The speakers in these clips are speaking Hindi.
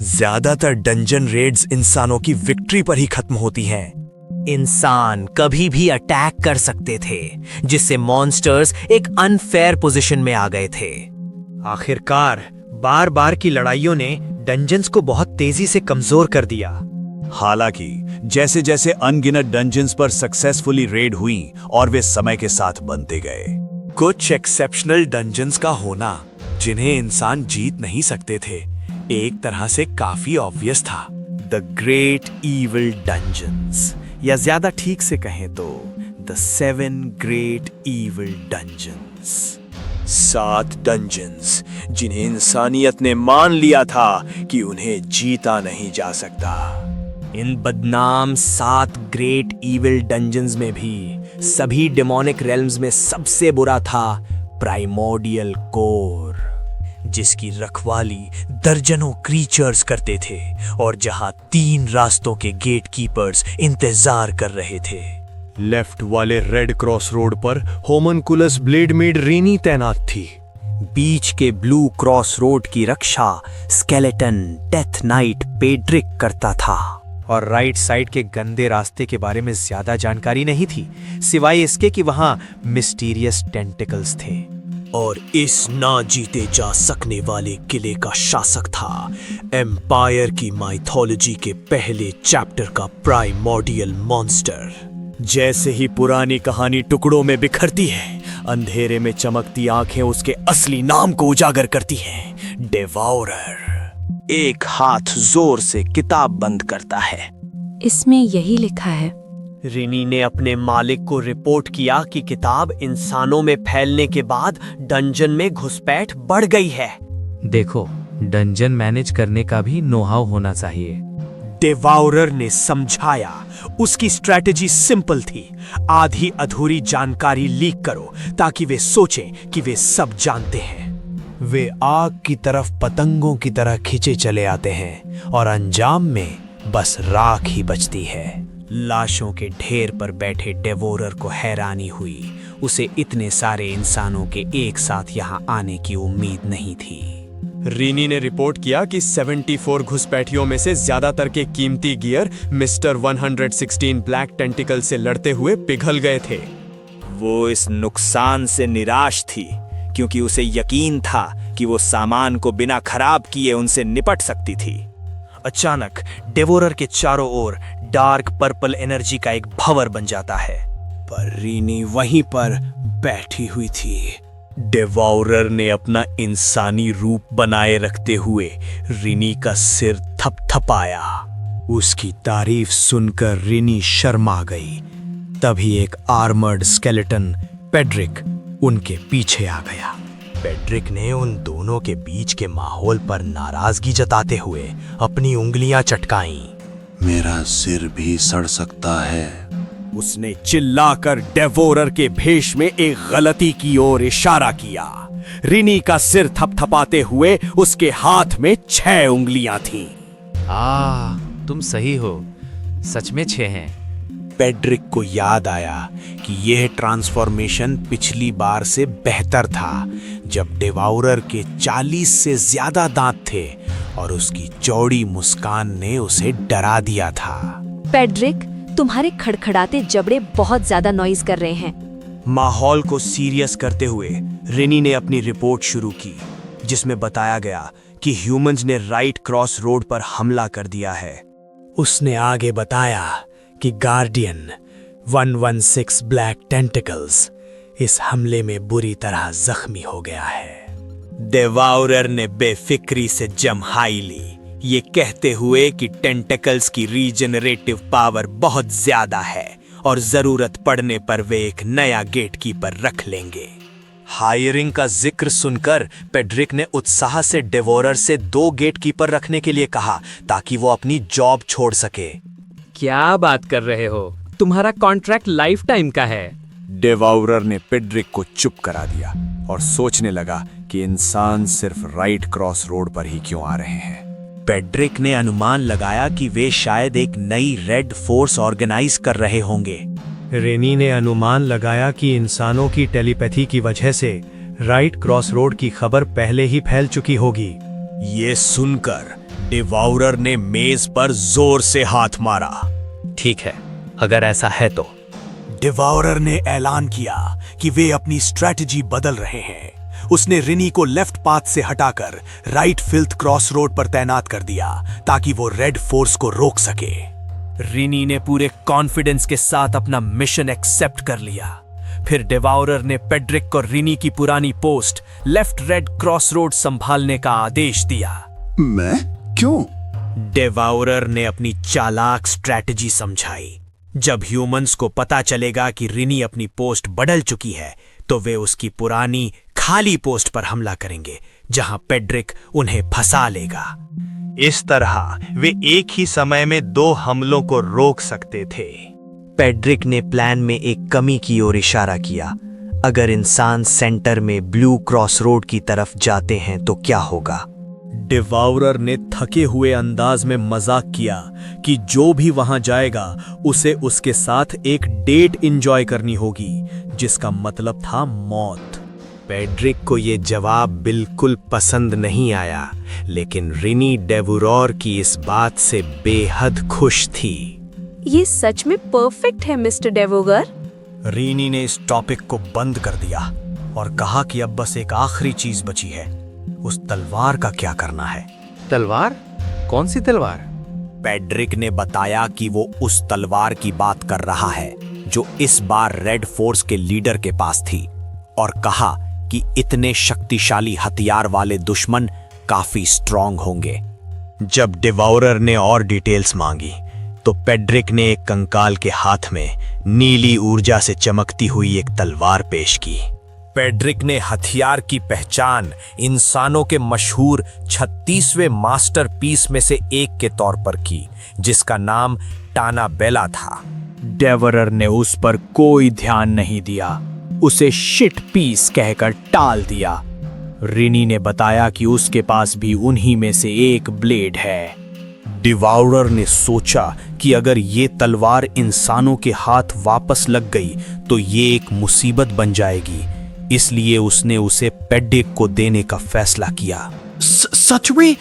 ज्यादातर डंजन रेड्स इंसानों की विक्ट्री पर ही खत्म होती हैं। इंसान कभी भी अटैक कर सकते थे, जिससे मॉन्स्टर्स एक अनफेयर पोजीशन में आ गए थे। आखिरकार बार बार की लड़ाइयों ने डंजन्स को बहुत तेजी से कमजोर कर दिया। हालांकि जैसे जैसे अनगिनत डंजन्स पर सक्सेसफुली रेड हुई और वे समय के साथ बनते गए। कुछ एक्सेप्शनल डंजन्स का होना जिन्हें इंसान जीत नहीं सकते थे, एक तरह से काफी ऑब्वियस था। द ग्रेट इविल डंजन्स, या ज्यादा ठीक से कहें तो the 7 great evil dungeons. 7 dungeons जिन्हें इंसानियत ने मान लिया था कि उन्हें जीता नहीं जा सकता। इन बदनाम 7 ग्रेट इविल डंजन्स में भी सभी डेमोनिक रेल्म्स में सबसे बुरा था प्राइमोर्डियल कोर, जिसकी रखवाली दर्जनों क्रीचर्स करते थे और जहां 3 रास्तों के गेट कीपर्स इंतजार कर रहे थे। लेफ्ट वाले रेड क्रॉस रोड पर होमनकुलस ब्लेडमेड रीनी तैनात थी। बीच के ब्लू क्रॉस रोड की रक्षा स्केलेटन डेथ नाइट पेड्रिक करता था। और राइट साइड के गंदे रास्ते के बारे में ज्यादा जानकारी नहीं थी, सिवाय इसके कि वहां मिस्टीरियस टेंटिकल्स थे। और इस ना जीते जा सकने वाले किले का शासक था एम्पायर की माइथोलॉजी के पहले चैप्टर का प्राइमोर्डियल मॉन्स्टर। जैसे ही पुरानी कहानी टुकड़ों में बिखरती है, अंधेरे में चमकती आंखें उसके असली नाम को उजागर करती हैं, डेवोरर। एक हाथ जोर से किताब बंद करता है। इसमें यही लिखा है। रिनी ने अपने मालिक को रिपोर्ट किया कि किताब इंसानों में फैलने के बाद डंजन में घुसपैठ बढ़ गई है। देखो, डंजन मैनेज करने का भी नो हाउ होना चाहिए। डेवोरर ने समझाया। उसकी स्ट्रैटेजी सिंपल थी, आधी अधूरी जानकारी लीक करो ताकि वे सोचें कि वे सब जानते हैं। वे आग की तरफ पतंगों की तरह खींचे चले आते हैं और अंजाम में बस राख ही बचती है। लाशों के ढेर पर बैठे डेवोरर को हैरानी हुई। उसे इतने सारे इंसानों के एक साथ यहाँ आने की उम्मीद नहीं थी। रीनी ने रिपोर्ट किया कि 74 घुसपैठियों में से ज्यादातर के कीमती गियर मिस्टर 116 ब्लैक टेंटिकल से लड़ते हुए पिघल गए थे। वो इस नुकसान से निराश थी क्योंकि उसे यकीन था कि वो सामान को बिना खराब किए उनसे निपट सकती थी। अचानक डेवोरर के चारों ओर डार्क पर्पल एनर्जी का एक भंवर बन जाता है, पर रीनी वहीं पर बैठी हुई थी। डेवोरर ने अपना इंसानी रूप बनाए रखते हुए रिनी का सिर थपथपाया। उसकी तारीफ सुनकर रिनी शर्मा गई। तभी एक आर्मर्ड स्केलेटन पेड्रिक उनके पीछे आ गया। पेड्रिक ने उन दोनों के बीच के माहौल पर नाराजगी जताते हुए अपनी उंगलियां चटकाईं। मेरा सिर भी सड़ सकता है। उसने चिल्लाकर डेवोरर के भेष में एक गलती की ओर इशारा किया। रिनी का सिर थपथपाते हुए उसके हाथ में 6 उंगलियां थीं। तुम सही हो, सच में 6 हैं। पेड्रिक को याद आया कि यह ट्रांसफॉर्मेशन पिछली बार से बेहतर था, जब डेवोरर के 40 से ज्यादा दांत थे और उसकी चौड़ी मुस्कान ने उसे डरा दिया था। पेड्रिक, तुम्हारे खड़खड़ाते जबड़े बहुत ज्यादा नॉइज कर रहे हैं। माहौल को सीरियस करते हुए रिनी ने अपनी रिपोर्ट शुरू की, जिसमें बताया गया कि ह्यूमंस ने राइट क्रॉस रोड पर हमला कर दिया है। उसने आगे बताया कि गार्डियन 116 ब्लैक टेंटिकल्स इस हमले में बुरी तरह जख्मी हो गया है। डेवोरर ने बेफिक्री से जम्हाई ली, ये कहते हुए कि टेंटिकल्स की रीजनरेटिव पावर बहुत ज्यादा है और जरूरत पड़ने पर वे एक नया गेटकीपर रख लेंगे। हायरिंग का जिक्र सुनकर पेड्रिक ने उत्साह से डेवोरर से 2 गेटकीपर रखने के लिए कहा ताकि वो अपनी जॉब छोड़ सके। क्या बात कर रहे हो? तुम्हारा कॉन्ट्रैक्ट लाइफ टाइम का है। डेवोरर ने पेड्रिक को चुप करा दिया और सोचने लगा कि इंसान सिर्फ राइट क्रॉस रोड पर ही क्यों आ रहे हैं। पेड्रिक ने अनुमान लगाया कि वे शायद एक नई रेड फोर्स ऑर्गेनाइज कर रहे होंगे। रेनी ने अनुमान लगाया कि इंसानों की टेलीपैथी की वजह से राइट क्रॉस रोड की खबर पहले ही फैल चुकी होगी। ये सुनकर डिवाउरर ने मेज पर जोर से हाथ मारा। ठीक है, अगर ऐसा है तो। डिवाउरर ने ऐलान किया कि वे अपनी स्ट्रैटेजी बदल रहे हैं। उसने रिनी को लेफ्ट पाथ से हटाकर राइट फिल्थ क्रॉस रोड पर तैनात कर दिया ताकि वो रेड फोर्स को रोक सके। रिनी ने पूरे कॉन्फिडेंस के साथ अपना मिशन एक्सेप्ट कर लिया। फिर डिवाउरर ने पेड्रिक को रिनी की पुरानी post left red cross road संभालने का आदेश दिया। मैं? क्यों? डिवाउरर ने अपनी चालाक स्ट्रैटेजी समझाई। जब ह्यूमंस को पता चलेगा कि रिनी अपनी पोस्ट बदल चुकी है तो वे उसकी पुरानी खाली पोस्ट पर हमला करेंगे, जहां पेड्रिक उन्हें फंसा लेगा। इस तरह वे एक ही समय में 2 हमलों को रोक सकते थे। पेड्रिक ने प्लान में एक कमी की ओर इशारा किया। अगर इंसान सेंटर में ब्लू क्रॉस रोड की तरफ जाते हैं तो क्या होगा? डिवाउरर ने थके हुए अंदाज में मजाक किया कि जो भी वहां जाएगा उसे उसके साथ एक डेट एंजॉय करनी होगी, जिसका मतलब था मौत। पेड्रिक को यह जवाब बिल्कुल पसंद नहीं आया, लेकिन रिनी डेवुरर की इस बात से बेहद खुश थी। ये सच में परफेक्ट है मिस्टर डेवोगर। रीनी ने इस टॉपिक को बंद कर दिया और कहा कि अब बस एक आखिरी चीज बची है, उस तलवार का क्या करना है। तलवार? कौन सी तलवार? पेड्रिक ने बताया कि वो उस तलवार की बात कर रहा है जो इस बार रेड फोर्स के लीडर के पास थी, और कहा कि इतने शक्तिशाली हथियार वाले दुश्मन काफी स्ट्रॉन्ग होंगे। जब डिवाउरर ने और डिटेल्स मांगी तो पेड्रिक ने एक कंकाल के हाथ में नीली ऊर्जा से चमकती हुई एक तलवार पेश की। पेड्रिक ने हथियार की पहचान इंसानों के मशहूर 36वें मास्टरपीस में से एक के तौर पर की, जिसका नाम टाना बेला था। डेवरर ने उस पर कोई ध्यान नहीं दिया, उसे शिट पीस कहकर टाल दिया। रिनी ने बताया कि उसके पास भी उन्हीं में से एक ब्लेड है। डिवाउरर ने सोचा कि अगर ये तलवार इंसानों के हाथ वापस लग गई तो ये एक मुसीबत बन जाएगी, इसलिए उसने उसे पेड्रिक को देने का फैसला किया। सच में?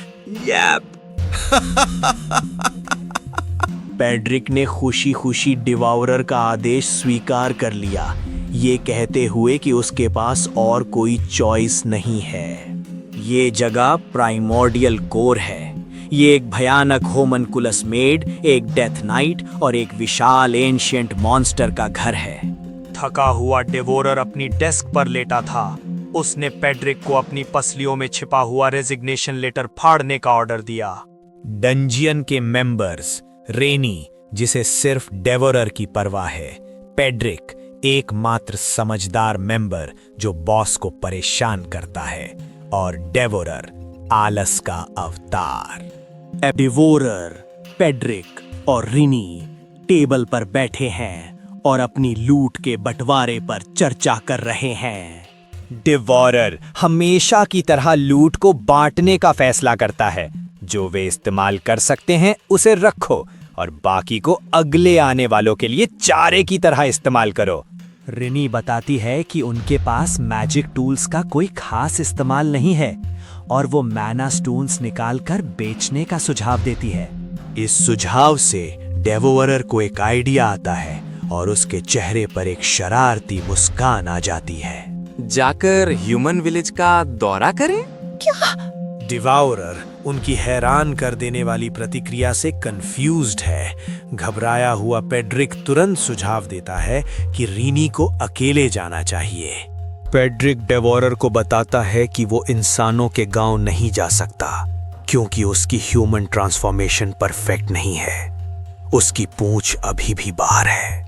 पेड्रिक ने खुशी खुशी डिवाउरर का आदेश स्वीकार कर लिया, ये कहते हुए कि उसके पास और कोई चॉइस नहीं है। ये जगह प्राइमोर्डियल कोर है। ये एक भयानक होमनकुलस मेड, एक डेथ नाइट और एक विशाल एंशिएंट मॉन्स्टर का घर है। थका हुआ डेवोरर अपनी डेस्क पर लेटा था। उसने पेड्रिक को अपनी पसलियों में छिपा हुआ रेजिग्नेशन लेटर फाड़ने का ऑर्डर दिया। डंजियन के मेंबर्स, रेनी जिसे सिर्फ डेवोरर की परवाह है, पेड्रिक एकमात्र समझदार मेंबर जो बॉस को परेशान करता है, और डेवोरर आलस का अवतार। डेवोरर, पेड्रिक और रिनी टेबल पर बैठे हैं और अपनी लूट के बंटवारे पर चर्चा कर रहे हैं। डिवोरर हमेशा की तरह लूट को बांटने का फैसला करता है। जो वे इस्तेमाल कर सकते हैं उसे रखो और बाकी को अगले आने वालों के लिए चारे की तरह इस्तेमाल करो। रिनी बताती है कि उनके पास मैजिक टूल्स का कोई खास इस्तेमाल नहीं है और वो मैना स्टोन्स निकालकर बेचने का सुझाव देती है। इस सुझाव से डेवोरर को एक आइडिया आता है और उसके चेहरे पर एक शरारती मुस्कान आ जाती है। जाकर ह्यूमन विलेज का दौरा करें? डिवाउरर उनकी हैरान कर देने वाली प्रतिक्रिया से कंफ्यूज्ड है। घबराया हुआ पेड्रिक तुरंत सुझाव देता है कि रीनी को अकेले जाना चाहिए। पेड्रिक डेवोरर को बताता है कि वो इंसानों के गांव नहीं जा सकता क्योंकि उसकी ह्यूमन ट्रांसफॉर्मेशन परफेक्ट नहीं है। उसकी पूंछ अभी भी बाहर है।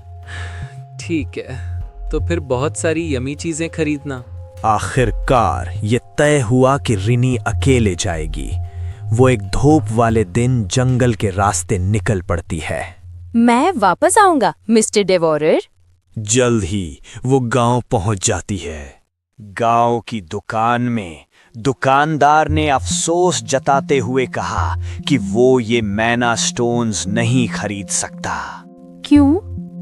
ठीक है, तो फिर बहुत सारी यमी चीजें खरीदना। आखिरकार ये तय हुआ कि रिनी अकेले जाएगी। वो एक धूप वाले दिन जंगल के रास्ते निकल पड़ती है। मैं वापस आऊंगा मिस्टर डेवोरर। जल्द ही वो गांव पहुंच जाती है। गांव की दुकान में दुकानदार ने अफसोस जताते हुए कहा कि वो ये मैना स्टोन्स नहीं खरीद सकता। क्यों?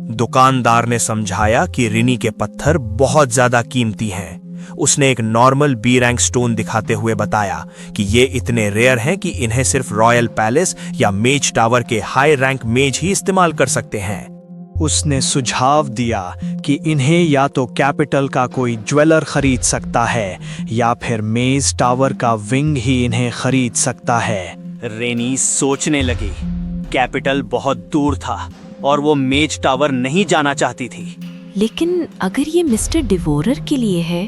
दुकानदार ने समझाया कि रिनी के पत्थर बहुत ज्यादा कीमती हैं उसने एक नॉर्मल बी रैंक स्टोन दिखाते हुए बताया कि ये इतने रेयर हैं कि इन्हें सिर्फ रॉयल पैलेस या मेज टावर के हाई रैंक मेज ही इस्तेमाल कर सकते हैं। उसने सुझाव दिया कि इन्हें या तो कैपिटल का कोई ज्वेलर खरीद सकता है या फिर मेज टावर का विंग ही इन्हें खरीद सकता है। रेनी सोचने लगी। कैपिटल बहुत दूर था और वो मेज टावर नहीं जाना चाहती थी। लेकिन अगर ये मिस्टर डिवोरर के लिए है।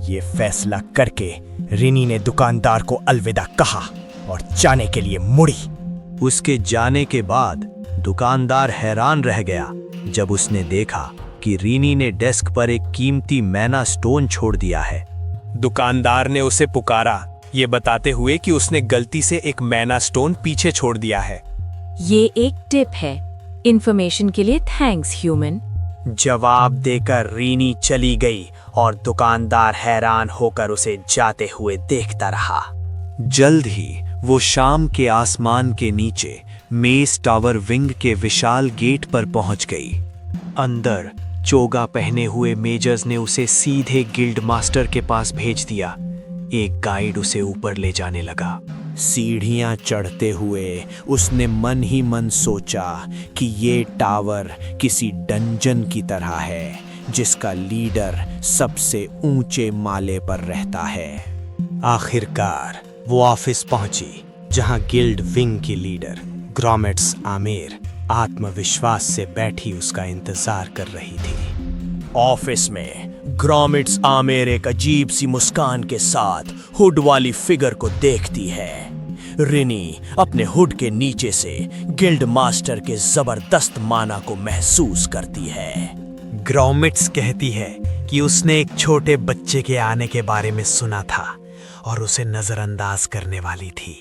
ये फैसला करके रिनी ने दुकानदार को अलविदा कहा और जाने के लिए मुड़ी। उसके जाने के बाद दुकानदार हैरान रह गया जब उसने देखा कि रीनी ने डेस्क पर एक कीमती मैना स्टोन छोड़ दिया है। दुकानदार ने उसे पुकारा, ये बताते हुए कि उसने गलती से एक मैना स्टोन पीछे छोड़ दिया है। ये एक टिप है। इंफॉर्मेशन के लिए थैंक्स ह्यूमन। जवाब देकर रीनी चली गई और दुकानदार हैरान होकर उसे जाते हुए देखता रहा। जल्द ही वो शाम के आसमान के नीचे मेज टावर विंग के विशाल गेट पर पहुंच गई। अंदर चोगा पहने हुए मेजर्स ने उसे सीधे गिल्ड मास्टर के पास भेज दिया। एक गाइड उसे ऊपर ले जाने लगा। सीढ़ियां चढ़ते हुए उसने मन ही मन सोचा कि ये टावर किसी डंजन की तरह है जिसका लीडर सबसे ऊंचे माले पर रहता है। आखिरकार वो ऑफिस पहुंची जहां गिल्ड विंग की लीडर ग्रॉमेट्स आमेर आत्मविश्वास से बैठी उसका इंतजार कर रही थी। ऑफिस में ग्रॉमेट्स आमेर एक अजीब सी मुस्कान के साथ हुड वाली फिगर को देखती है। रिनी अपने हुड के नीचे से गिल्ड मास्टर के जबरदस्त माना को महसूस करती है। ग्रॉमेट्स कहती है कि उसने एक छोटे बच्चे के आने के बारे में सुना था और उसे नजरअंदाज करने वाली थी,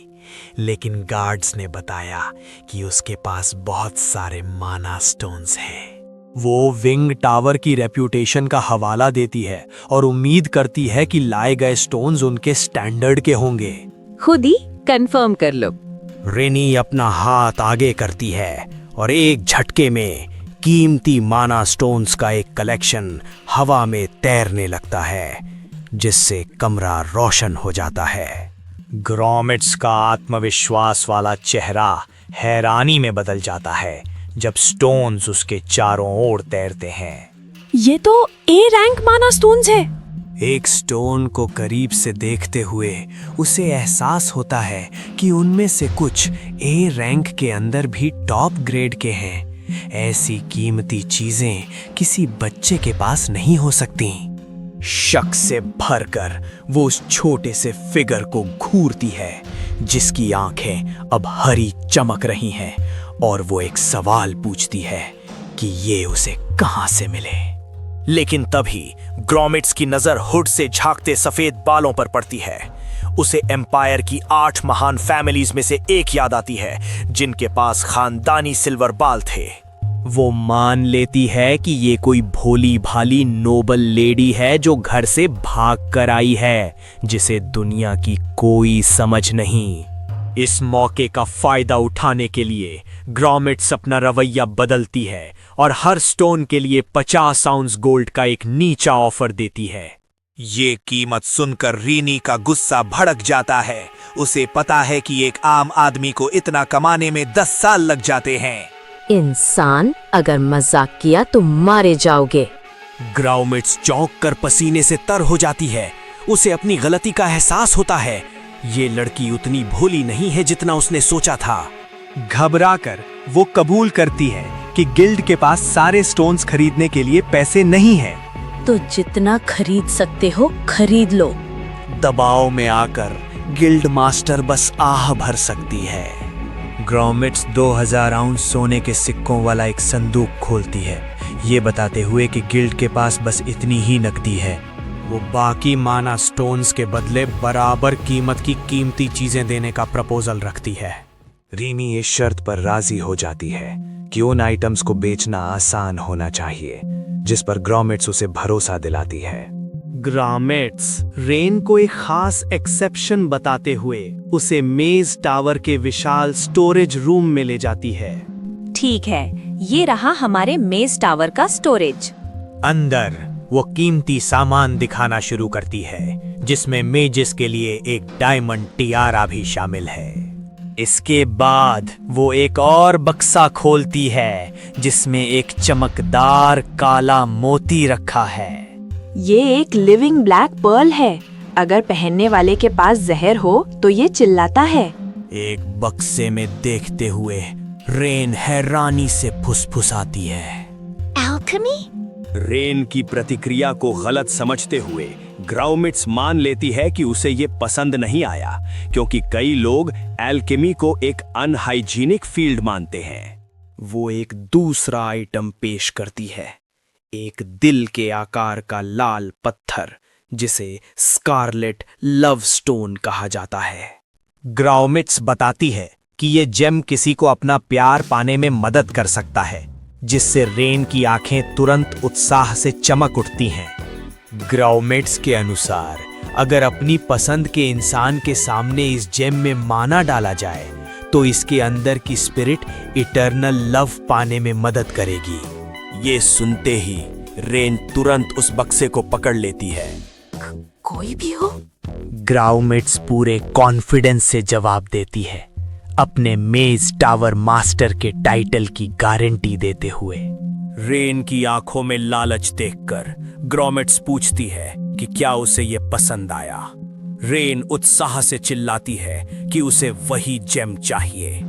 लेकिन गार्ड्स ने बताया कि उसके पास बहुत सारे माना स्टोन्स हैं। वो विंग टावर की रेप्यूटेशन का हवाला देती है और उम्मीद करती है कि लाए गए स्टोन्स उनके स्टैंडर्ड के होंगे। खुद ही कंफर्म कर लो। रेनी अपना हाथ आगे करती है और एक झटके में कीमती माना स्टोन्स का एक कलेक्शन हवा में तैरने लगता है, जिससे कमरा रोशन हो जाता है। ग्रॉमेट्स का आत्मविश्वास वाला चेहरा हैरानी में बदल जाता है जब स्टोन्स उसके चारों ओर तैरते हैं। ये तो ए रैंक माना स्टोन्स है। एक स्टोन को करीब से देखते हुए उसे एहसास होता है कि उनमें से कुछ ए रैंक के अंदर भी टॉप ग्रेड के हैं। ऐसी कीमती चीजें किसी बच्चे के पास नहीं हो सकती। शक से भरकर वो उस छोटे से फिगर को घूरती है जिसकी आंखें अब हरी चमक रही हैं, और वो एक सवाल पूछती है कि ये उसे कहां से मिले। लेकिन तभी ग्रॉमेट्स की नजर हुड से झांकते सफेद बालों पर पड़ती है। उसे एम्पायर की 8 महान फैमिलीज में से एक याद आती है जिनके पास खानदानी सिल्वर बाल थे। वो मान लेती है कि ये कोई भोली भाली नोबल लेडी है जो घर से भाग कर आई है, जिसे दुनिया की कोई समझ नहीं। इस मौके का फायदा उठाने के लिए ग्रॉमेट्स अपना रवैया बदलती है और हर स्टोन के लिए 50 आउंस गोल्ड का एक नीचा ऑफर देती है। ये कीमत सुनकर रीनी का गुस्सा भड़क जाता है। उसे पता है कि एक आम आदमी को इतना कमाने में 10 साल लग जाते हैं। इंसान, अगर मजाक किया तो मारे जाओगे। ग्रॉमेट्स चौंक कर पसीने से तर हो जाती है। उसे अपनी गलती का एहसास होता है। ये लड़की उतनी भोली नहीं है जितना उसने सोचा था। घबराकर वो कबूल करती है कि गिल्ड के पास सारे स्टोन्स खरीदने के लिए पैसे नहीं हैं। तो जितना खरीद सकते हो खरीद लो। दबाव में आकर गिल्ड मास्टर बस आह भर सकती है। ग्रॉमेट्स 2000 आउंस सोने के सिक्कों वाला एक संदूक खोलती है, ये बताते हुए कि गिल्ड के पास बस इतनी ही नकदी है। वो बाकी माना स्टोन्स के बदले बराबर कीमत की कीमती चीजें देने का प्रपोजल रखती है। रीनी इस शर्त पर राजी हो जाती है कि उन आइटम्स को बेचना आसान होना चाहिए, जिस पर ग्रॉमेट्स उसे भरोसा दिलाती है। ग्रॉमेट्स रेन को एक खास एक्सेप्शन बताते हुए उसे मेज टावर के विशाल स्टोरेज रूम में ले जाती है। ठीक है, ये रहा हमारे मेज टावर का स्टोरेज। अंदर वो कीमती सामान दिखाना शुरू करती है, जिसमें मेजिस के लिए एक डायमंड टियारा भी शामिल है। इसके बाद वो एक और बक्सा खोलती है, जिसमें एक चमकदार काला मोती रखा है। ये एक लिविंग ब्लैक पर्ल है। अगर पहनने वाले के पास जहर हो तो ये चिल्लाता है। एक बक्से में देखते हुए रेन हैरानी से फुसफुसाती है। रेन की प्रतिक्रिया को गलत समझते हुए ग्राउमिट्स मान लेती है कि उसे ये पसंद नहीं आया, क्योंकि कई लोग एल्केमी को एक अनहाइजीनिक फील्ड मानते हैं। वो एक दूसरा आइटम पेश करती है, एक दिल के आकार का लाल पत्थर, जिसे स्कारलेट लव स्टोन कहा जाता है। ग्राउमिट्स बताती है कि ये जेम किसी को अपना प्यार पाने में मदद कर सकता है, जिससे रेन की आंखें तुरंत उत्साह से चमक उठती हैं। ग्राउमिट्स के अनुसार अगर अपनी पसंद के इंसान के सामने इस जेम में माना डाला जाए तो इसके अंदर की स्पिरिट इटर्नल लव पाने में मदद करेगी। ये सुनते ही रेन तुरंत उस बक्से को पकड़ लेती है। कोई भी हो? ग्राउमिट्स पूरे कॉन्फिडेंस से जवाब देती है, अपने मेज टावर मास्टर के टाइटल की गारंटी देते हुए। रेन की आंखों में लालच देखकर ग्राउमिट्स पूछती है कि क्या उसे ये पसंद आया। रेन उत्साह से चिल्लाती है कि उसे वही जेम चाहिए।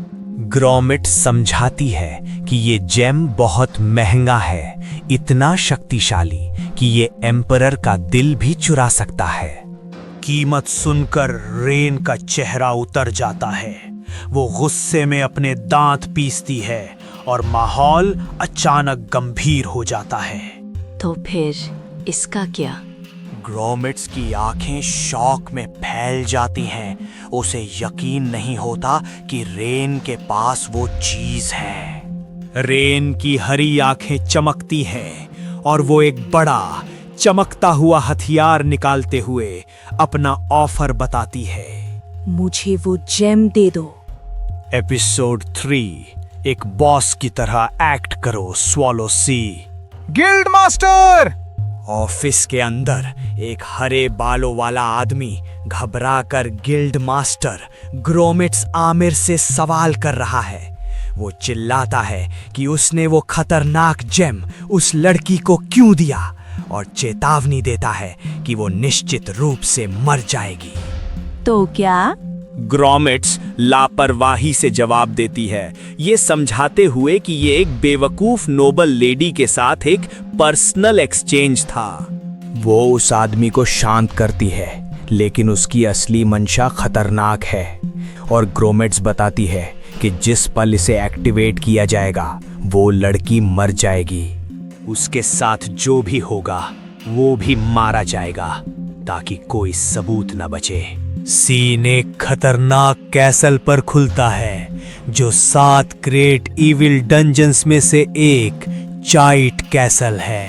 ग्राउमिट्स समझाती है कि ये जेम बहुत महंगा है, इतना शक्तिशाली कि ये एम्परर का दिल भी चुरा सकता है। कीमत सुनकर रेन का चेहरा उतर जाता है। वो गुस्से में अपने दांत पीसती है और माहौल अचानक गंभीर हो जाता है। तो फिर इसका क्या? ग्राउमिट्स की आंखें शॉक में फैल जाती हैं। उसे यकीन नहीं होता कि रेन के पास वो चीज है। रेन की हरी आंखें चमकती हैं और वो एक बड़ा चमकता हुआ हथियार निकालते हुए अपना ऑफर बताती है। मुझे वो जेम दे दो। एपिसोड 3, एक बॉस की तरह एक्ट करो swallow sea. Guild master! Office के अंदर एक हरे बालों वाला आदमी घबराकर गिल्ड मास्टर ग्राउमिट्स आमिर से सवाल कर रहा है। वो चिल्लाता है कि उसने वो खतरनाक जेम उस लड़की को क्यों दिया और चेतावनी देता है कि वो निश्चित रूप से मर जाएगी। तो क्या? ग्राउमिट्स लापरवाही से जवाब देती है, ये समझाते हुए कि ये एक बेवकूफ नोबल लेडी के साथ एक पर्सनल एक्सचेंज था। वो उस आदमी को शांत करती है, लेकिन उसकी असली मंशा खतरनाक है और ग्राउमिट्स बताती है कि जिस पल इसे एक्टिवेट किया जाएगा वो लड़की मर जाएगी। उसके साथ जो भी होगा वो भी मारा जाएगा ताकि कोई सबूत न बचे। सीन एक खतरनाक कैसल पर खुलता है जो 7 ग्रेट इविल डंजन्स में से एक चाइट कैसल है।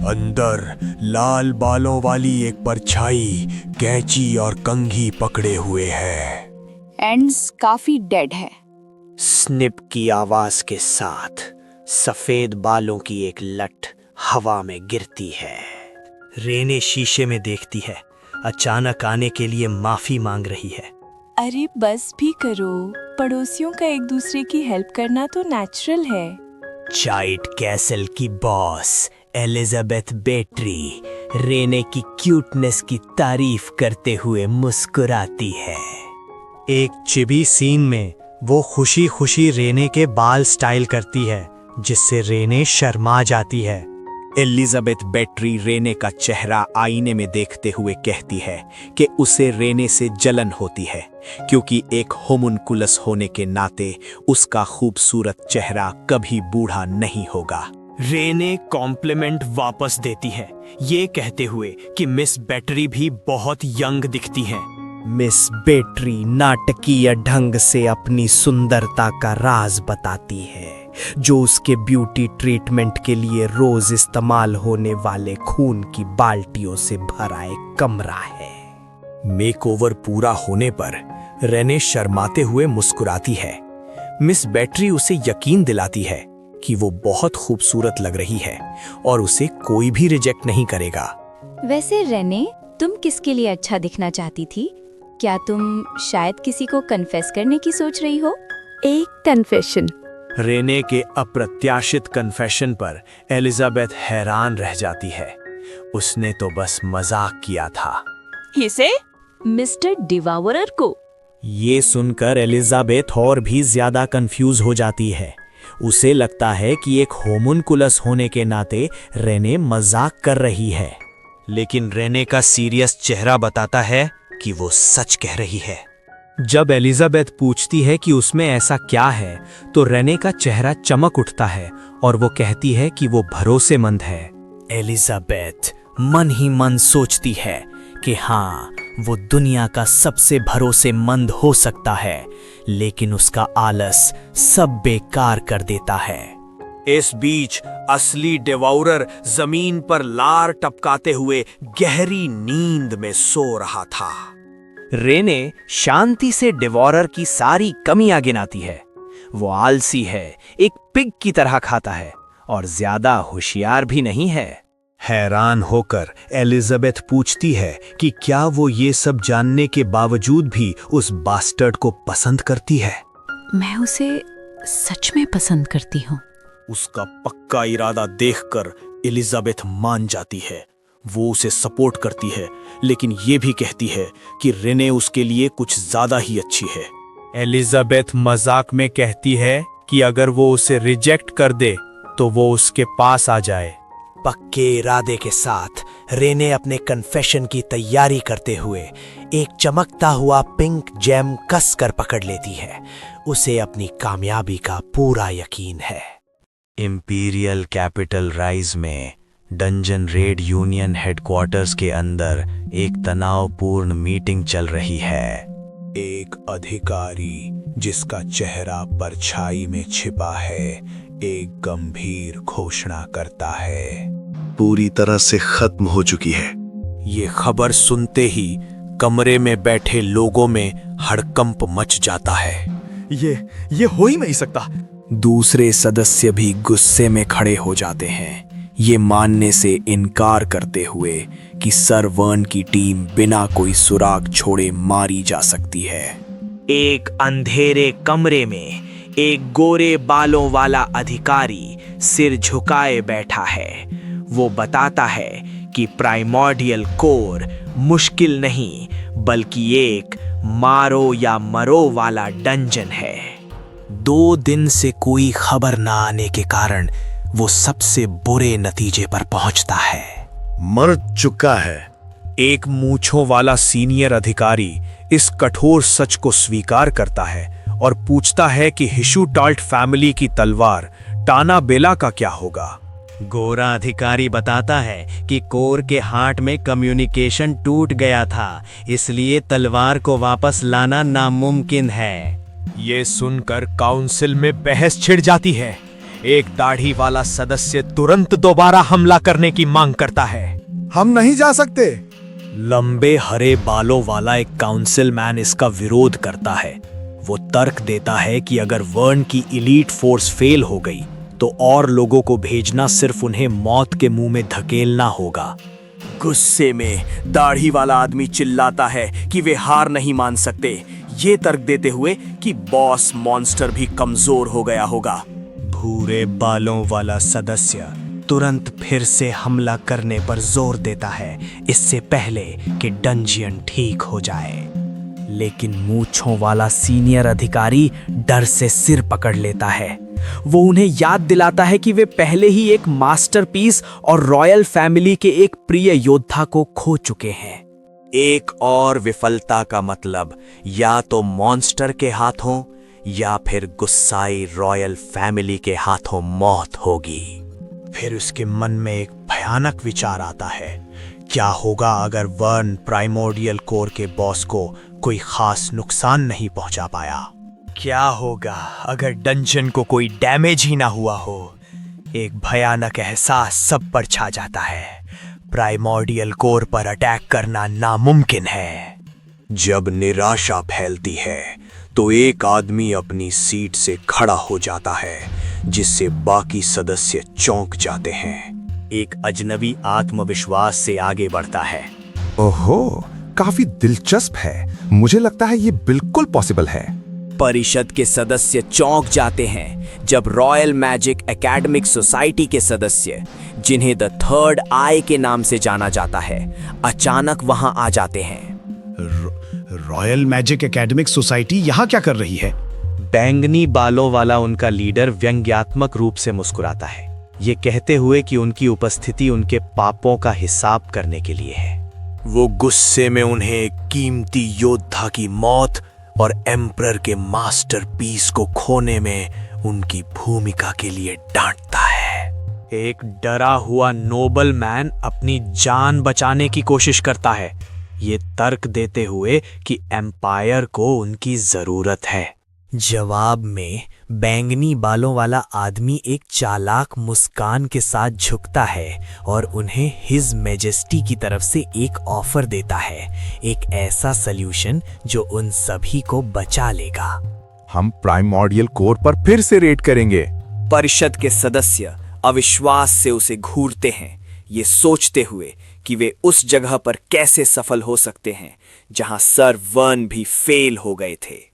अंदर लाल बालों वाली एक परछाई कैंची और कंघी पकड़े हुए है। एंड्स काफी डेड है। स्निप की आवाज के साथ सफेद बालों की एक लट हवा में गिरती है। रेने शीशे में देखती है, अचानक आने के लिए माफी मांग रही है। अरे बस भी करो, पड़ोसियों का एक दूसरे की हेल्प करना तो नेचुरल है। चाइट कैसल की बॉस एलिजाबेथ बेट्री रेने की क्यूटनेस की तारीफ करते हुए मुस्कुराती है। एक चिबी सीन में वो खुशी खुशी रेने के बाल स्टाइल करती है, जिससे रेने शर्मा जाती है। एलिजाबेथ बेट्री रेने का चेहरा आईने में देखते हुए कहती है कि उसे रेने से जलन होती है, क्योंकि एक होमुनकुलस होने के नाते उसका खूबसूरत चेहरा कभी बूढ़ा नहीं होगा। रेने कॉम्प्लीमेंट वापस देती है, ये कहते हुए कि मिस बेट्री भी बहुत यंग दिखती हैं। मिस बेट्री नाटकीय ढंग से अपनी सुंदरता का राज बताती है, जो उसके ब्यूटी ट्रीटमेंट के लिए रोज इस्तेमाल होने वाले खून की बाल्टियों से भरा एक कमरा है। मेकओवर पूरा होने पर रेने शर्माते हुए मुस्कुराती है। मिस बेट्री उसे यकीन दिलाती है कि वो बहुत खूबसूरत लग रही है और उसे कोई भी रिजेक्ट नहीं करेगा। वैसे रेने, तुम किसके लिए अच्छा दिखना चाहती थी? क्या तुम शायद किसी को कन्फेस करने की सोच रही हो? एक कन्फेशन। रेने के अप्रत्याशित कन्फेशन पर एलिजाबेथ हैरान रह जाती है। उसने तो बस मजाक किया था। किसे? मिस्टर डिवावरर को। ये सुनकर एलिजाबेथ और भी ज्यादा कंफ्यूज हो जाती है। उसे लगता है कि एक होमुनकुलस होने के नाते रेने मजाक कर रही है, लेकिन रेने का सीरियस चेहरा बताता है कि वो सच कह रही है। जब एलिजाबेथ पूछती है कि उसमें ऐसा क्या है, तो रेने का चेहरा चमक उठता है और वो कहती है कि वो भरोसेमंद है। एलिजाबेथ मन ही मन सोचती है कि हाँ, वो दुनिया का सबसे भरोसेमंद हो सकता है, लेकिन उसका आलस सब बेकार कर देता है। इस बीच असली डिवाउरर जमीन पर लार टपकाते हुए गहरी नींद में सो रहा था। रेने शांति से डिवॉरर की सारी कमियां गिनाती है। वो आलसी है, एक पिग की तरह खाता है और ज्यादा होशियार भी नहीं है। हैरान होकर एलिजाबेथ पूछती है कि क्या वो ये सब जानने के बावजूद भी उस बास्टर्ड को पसंद करती है। मैं उसे सच में पसंद करती हूँ। उसका पक्का इरादा देखकर एलिजाबेथ मान जाती है। वो उसे सपोर्ट करती है, लेकिन ये भी कहती है कि रेने उसके लिए कुछ ज्यादा ही अच्छी है। एलिजाबेथ मजाक में कहती है कि अगर वो उसे रिजेक्ट कर दे तो वो उसके पास आ जाए। पक्के इरादे के साथ रेने अपने कन्फेशन की तैयारी करते हुए एक चमकता हुआ पिंक जेम कस कर पकड़ लेती है। उसे अपनी कामयाबी का पूरा यकीन है। इंपीरियल कैपिटल राइज में डंजन रेड यूनियन हेडक्वार्टर्स के अंदर एक तनावपूर्ण मीटिंग चल रही है। एक अधिकारी जिसका चेहरा परछाई में छिपा है एक गंभीर घोषणा करता है। पूरी तरह से खत्म हो चुकी है। ये खबर सुनते ही कमरे में बैठे लोगों में हड़कंप मच जाता है। ये हो ही नहीं सकता। दूसरे सदस्य भी गुस्से में खड़े हो जाते हैं, ये मानने से इनकार करते हुए कि सर वर्न की टीम बिना कोई सुराग छोड़े मारी जा सकती है। एक अंधेरे कमरे में एक गोरे बालों वाला अधिकारी सिर झुकाए बैठा है। वो बताता है कि प्राइमोर्डियल कोर मुश्किल नहीं बल्कि एक मारो या मरो वाला डंजन है। 2 दिन से कोई खबर ना आने के कारण वो सबसे बुरे नतीजे पर पहुंचता है। मर चुका है। एक मूंछों वाला सीनियर अधिकारी इस कठोर सच को स्वीकार करता है और पूछता है कि हिशुटाल्ट फैमिली की तलवार टाना बेला का क्या होगा। गोरा अधिकारी बताता है कि कोर के हार्ट में कम्युनिकेशन टूट गया था, इसलिए तलवार को वापस लाना नामुमकिन है। ये सुनकर काउंसिल में बहस छिड़ जाती है। एक दाढ़ी वाला सदस्य तुरंत दोबारा हमला करने की मांग करता है। हम नहीं जा सकते। लंबे हरे बालों वाला एक काउंसिल मैन इसका विरोध करता है। वो तर्क देता है कि अगर वर्न की इलीट फोर्स फेल हो गई तो और लोगों को भेजना सिर्फ उन्हें मौत के मुंह में धकेलना होगा। गुस्से में दाढ़ी वाला आदमी चिल्लाता है कि वे हार नहीं मान सकते, ये तर्क देते हुए कि बॉस मॉन्स्टर भी कमजोर हो गया होगा। भूरे बालों वाला सदस्य तुरंत फिर से हमला करने पर जोर देता है, इससे पहले कि डंजियन ठीक हो जाए। लेकिन मूंछों वाला सीनियर अधिकारी डर से सिर पकड़ लेता है। वो उन्हें याद दिलाता है कि वे पहले ही एक मास्टरपीस और रॉयल फैमिली के एक प्रिय योद्धा को खो चुके हैं। एक और विफलता का मतलब या तो मॉन्स्टर के हाथों या फिर गुस्साई रॉयल फैमिली के हाथों मौत होगी। फिर उसके मन में एक भयानक विचार आता है, क्या होगा अगर वर्न प्राइमोर्डियल कोर के बॉस को कोई खास नुकसान नहीं पहुंचा पाया? क्या होगा अगर डंजन को कोई डैमेज ही ना हुआ हो? एक भयानक एहसास सब पर छा जाता है। प्राइमोर्डियल कोर पर अटैक करना नामुमकिन है। जब निराशा फैलती है तो एक आदमी अपनी सीट से खड़ा हो जाता है, जिससे बाकी सदस्य चौंक जाते हैं। एक अजनबी आत्मविश्वास से आगे बढ़ता है। ओहो, काफी दिलचस्प है। मुझे लगता है ये बिल्कुल पॉसिबल है। परिषद के सदस्य चौंक जाते हैं जब रॉयल मैजिक एकेडमिक सोसाइटी के सदस्य, जिन्हें द थर्ड आई के नाम से जाना जाता है, अचानक वहां आ जाते हैं। रॉयल मैजिक एकेडमिक सोसाइटी यहाँ क्या कर रही है? बैंगनी बालों वाला उनका लीडर व्यंग्यात्मक रूप से मुस्कुराता है, ये कहते हुए कि उनकी उपस्थिति उनके पापों का हिसाब करने के लिए है। वो गुस्से में उन्हें एक कीमती योद्धा की मौत और एम्परर के मास्टरपीस को खोने में उनकी भूमिका के लिए डांटता है। एक डरा हुआ नोबल मैन अपनी जान बचाने की कोशिश करता है, ये तर्क देते हुए कि एम्पायर को उनकी जरूरत है। जवाब में बैंगनी बालों वाला आदमी एक चालाक मुस्कान के साथ झुकता है और उन्हें हिज मैजेस्टी की तरफ से एक ऑफर देता है, एक ऐसा सल्यूशन जो उन सभी को बचा लेगा। हम प्राइमोर्डियल कोर पर फिर से रेड करेंगे। परिषद के सदस्य अविश्वास से उसे घूरते हैं, ये सोचते हुए कि वे उस जगह पर कैसे सफल हो सकते हैं जहां सर वर्न भी फेल हो गए थे।